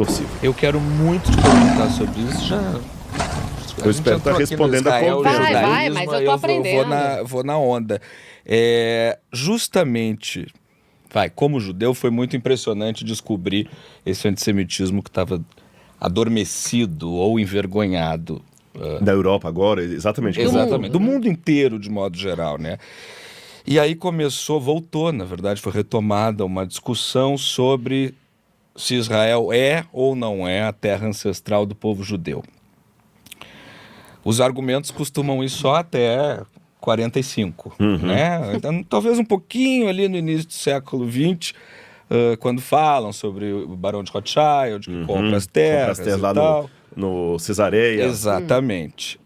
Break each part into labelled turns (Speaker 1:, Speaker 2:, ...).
Speaker 1: Torcível.
Speaker 2: Eu quero muito te perguntar sobre isso.
Speaker 1: Eu espero estar respondendo a conversa.
Speaker 3: Vai, mas eu tô aprendendo.
Speaker 2: Vou na onda. Justamente, como judeu, foi muito impressionante descobrir esse antissemitismo que estava adormecido ou envergonhado.
Speaker 1: Da Europa agora, exatamente.
Speaker 2: Exatamente. Do mundo inteiro, de modo geral, né? E aí voltou, na verdade, foi retomada uma discussão sobre se Israel é ou não é a terra ancestral do povo judeu. Os argumentos costumam ir só até 45, né? Então, talvez um pouquinho ali no início do século XX, quando falam sobre o Barão de Rothschild, que compra as terras e
Speaker 1: lá
Speaker 2: tal.
Speaker 1: No Cesareia.
Speaker 2: Exatamente.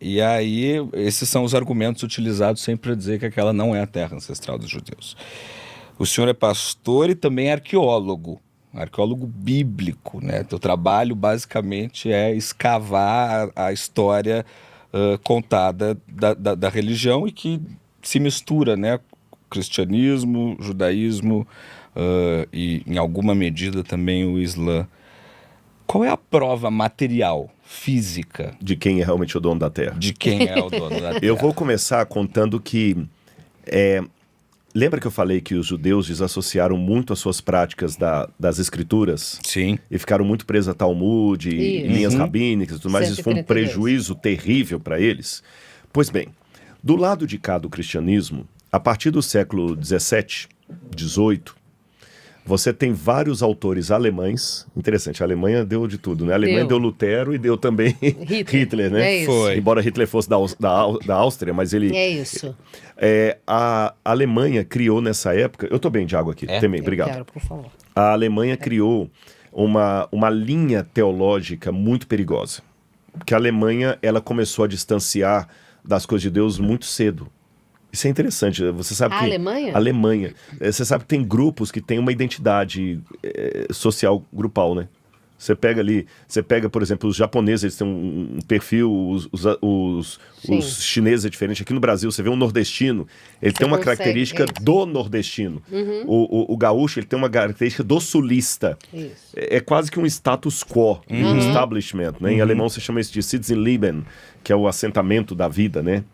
Speaker 2: E aí, esses são os argumentos utilizados sempre para dizer que aquela não é a terra ancestral dos judeus. O senhor é pastor e também é arqueólogo bíblico, né? Teu trabalho, basicamente, é escavar a história contada da religião e que se mistura, né? Cristianismo, judaísmo e, em alguma medida, também o Islã. Qual é a prova material, física?
Speaker 1: De quem é realmente o dono da terra.
Speaker 2: De quem é o dono da terra.
Speaker 1: Eu vou começar contando que... Lembra que eu falei que os judeus desassociaram muito as suas práticas das escrituras?
Speaker 2: Sim.
Speaker 1: E ficaram muito presos a Talmud, linhas rabínicas e tudo mais. Isso foi um prejuízo terrível para eles. Pois bem, do lado de cá do cristianismo, a partir do século 17, 18... você tem vários autores alemães. Interessante, a Alemanha deu de tudo, né? A Alemanha deu Lutero e deu também Hitler, né?
Speaker 3: É isso.
Speaker 2: Foi.
Speaker 1: Embora Hitler fosse da Áustria, mas ele...
Speaker 3: É isso.
Speaker 1: A Alemanha criou nessa época... Eu tô bem de água aqui, também, obrigado.
Speaker 3: Quero, por favor.
Speaker 1: A Alemanha criou uma linha teológica muito perigosa. Porque a Alemanha, ela começou a distanciar das coisas de Deus muito cedo. Isso é interessante, você sabe que...
Speaker 3: Alemanha?
Speaker 1: Alemanha. Você sabe que tem grupos que têm uma identidade social grupal, né? Você pega, por exemplo, os japoneses, eles têm um perfil, os chineses é diferente. Aqui no Brasil, você vê um nordestino, ele tem uma característica do nordestino. O gaúcho, ele tem uma característica do sulista.
Speaker 3: Isso.
Speaker 1: É quase que um status quo, um establishment, né? Em alemão, você chama isso de Sitzenleben, que é o assentamento da vida, né?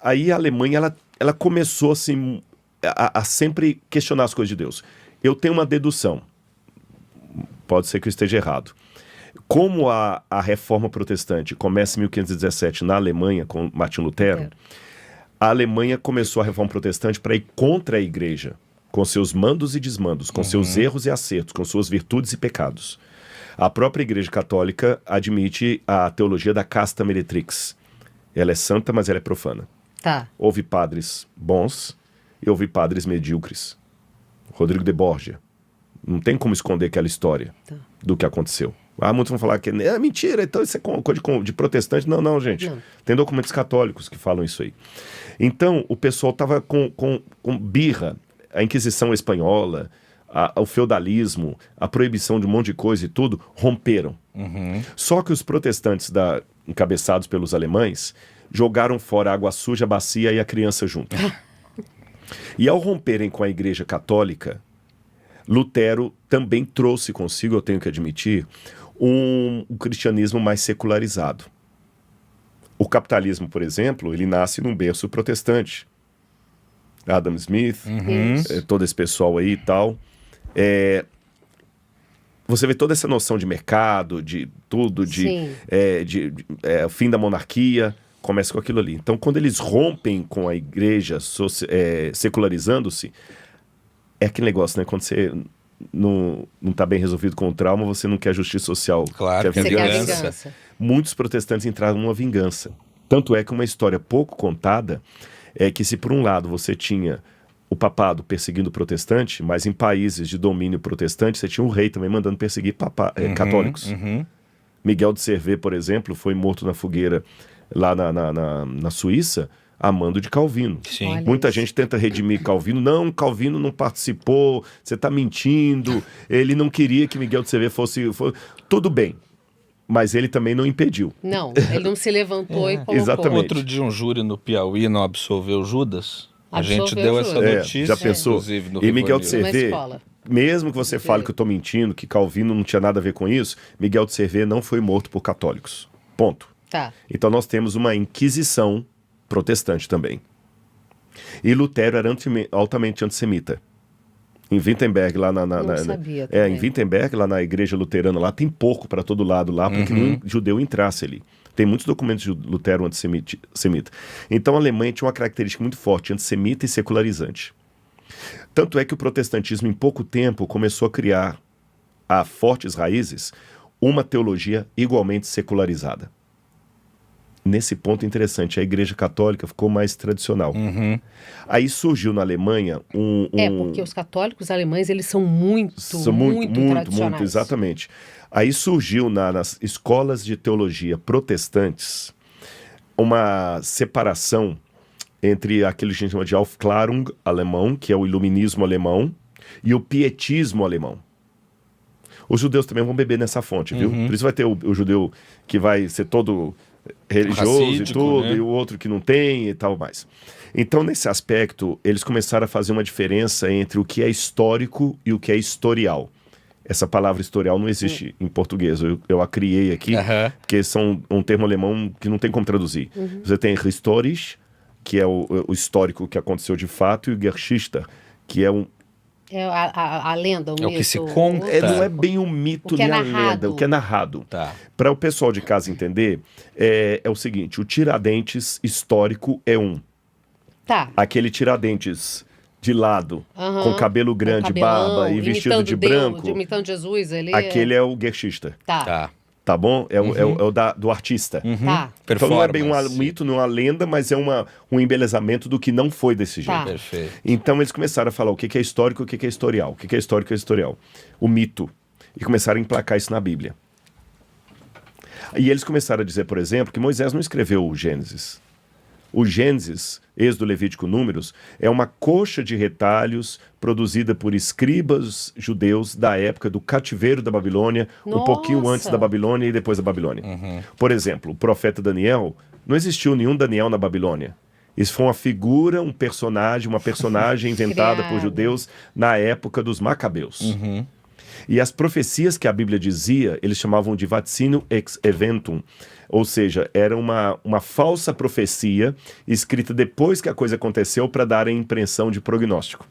Speaker 1: Aí a Alemanha, ela começou assim, a sempre questionar as coisas de Deus. Eu tenho uma dedução, pode ser que eu esteja errado. Como a reforma protestante começa em 1517 na Alemanha, com Martim Lutero, a Alemanha começou a reforma protestante para ir contra a igreja, com seus mandos e desmandos, com seus erros e acertos, com suas virtudes e pecados. A própria igreja católica admite a teologia da casta meretrix. Ela é santa, mas ela é profana.
Speaker 3: Tá.
Speaker 1: Houve padres bons e houve padres medíocres. Rodrigo de Borgia. Não tem como esconder aquela história do que aconteceu. Muitos vão falar que é mentira, então isso é coisa de protestante. Não, gente. Não. Tem documentos católicos que falam isso aí. Então, o pessoal estava com birra. A Inquisição Espanhola, o feudalismo, a proibição de um monte de coisa e tudo, romperam. Só que os protestantes encabeçados pelos alemães, jogaram fora a água suja, a bacia e a criança junto. E ao romperem com a Igreja Católica, Lutero também trouxe consigo, eu tenho que admitir, um cristianismo mais secularizado. O capitalismo, por exemplo, ele nasce num berço protestante. Adam Smith, todo esse pessoal aí e tal. Você vê toda essa noção de mercado, de tudo, o fim da monarquia, começa com aquilo ali. Então, quando eles rompem com a igreja secularizando-se, é aquele negócio, né? Quando você não está bem resolvido com o trauma, você não quer justiça social.
Speaker 2: Claro,
Speaker 1: quer vingança. Muitos protestantes entraram numa vingança. Tanto é que uma história pouco contada é que se por um lado você tinha o papado perseguindo o protestante, mas em países de domínio protestante você tinha um rei também mandando perseguir católicos. Miguel de Cervé, por exemplo, foi morto na fogueira lá na Suíça, a mando de Calvino.
Speaker 2: Sim.
Speaker 1: Muita gente tenta redimir Calvino. Não, Calvino não participou, você está mentindo, ele não queria que Miguel de Cervé fosse... Tudo bem, mas ele também não impediu.
Speaker 3: Não, ele não se levantou e colocou.
Speaker 1: Exatamente.
Speaker 2: Outro dia um júri no Piauí não absolveu Judas. A gente
Speaker 3: Absolveu
Speaker 2: deu essa
Speaker 3: Judas.
Speaker 2: notícia,
Speaker 1: já pensou?
Speaker 2: inclusive, no
Speaker 1: E Miguel de
Speaker 2: Rivotril.
Speaker 1: Cervé, mesmo que você fale que eu estou mentindo, que Calvino não tinha nada a ver com isso, Miguel de Cervé não foi morto por católicos. Ponto.
Speaker 3: Tá.
Speaker 1: Então nós temos uma Inquisição protestante também. E Lutero era altamente antissemita. Em Wittenberg, lá
Speaker 3: Não sabia também.
Speaker 1: em Wittenberg, lá na igreja luterana, lá tem porco para todo lado lá, porque nenhum judeu entrasse ali. Tem muitos documentos de Lutero antissemita. Então a Alemanha tinha uma característica muito forte, antissemita e secularizante. Tanto é que o protestantismo, em pouco tempo, começou a criar, a fortes raízes, uma teologia igualmente secularizada. Nesse ponto interessante, a Igreja Católica ficou mais tradicional. Aí surgiu na Alemanha
Speaker 3: porque os católicos alemães, eles são muito tradicionais.
Speaker 1: Exatamente. Aí surgiu nas escolas de teologia protestantes uma separação entre aquele que a gente chama de Aufklärung alemão, que é o iluminismo alemão, e o pietismo alemão. Os judeus também vão beber nessa fonte, viu? Por isso vai ter o judeu que vai ser todo religioso e tudo, né? E o outro que não tem e tal mais. Então, nesse aspecto, eles começaram a fazer uma diferença entre o que é histórico e o que é historial. Essa palavra historial não existe em português, eu a criei aqui, porque são um termo alemão que não tem como traduzir. Você tem historisch, que é o histórico que aconteceu de fato, e o Geschichte, que é
Speaker 3: a lenda, o mito.
Speaker 2: É o que se conta.
Speaker 1: Não é bem um mito nem a lenda, o que é narrado.
Speaker 2: Tá.
Speaker 1: Para o pessoal de casa entender, é o seguinte, o Tiradentes histórico é um.
Speaker 3: Tá.
Speaker 1: Aquele Tiradentes de lado, com cabelo grande, barba e vestido de branco.
Speaker 3: Imitando Jesus.
Speaker 1: Aquele é o Geschichte.
Speaker 3: Tá.
Speaker 1: Tá bom? É o do artista.
Speaker 3: Tá.
Speaker 1: Então não é bem um mito, não é uma lenda, mas é um embelezamento do que não foi desse jeito.
Speaker 3: Tá.
Speaker 2: Perfeito.
Speaker 1: Então eles começaram a falar o que é histórico e o que é historial. O que é histórico e o que é historial. O mito. E começaram a emplacar isso na Bíblia. E eles começaram a dizer, por exemplo, que Moisés não escreveu o Gênesis. O Gênesis, Êxodo, Levítico, Números, é uma coxa de retalhos produzida por escribas judeus da época do cativeiro da Babilônia, um pouquinho antes da Babilônia e depois da Babilônia. Por exemplo, o profeta Daniel, não existiu nenhum Daniel na Babilônia. Isso foi uma figura, uma personagem inventada por judeus na época dos Macabeus. E as profecias que a Bíblia dizia, eles chamavam de vaticínio ex eventum, ou seja, era uma falsa profecia escrita depois que a coisa aconteceu para dar a impressão de prognóstico.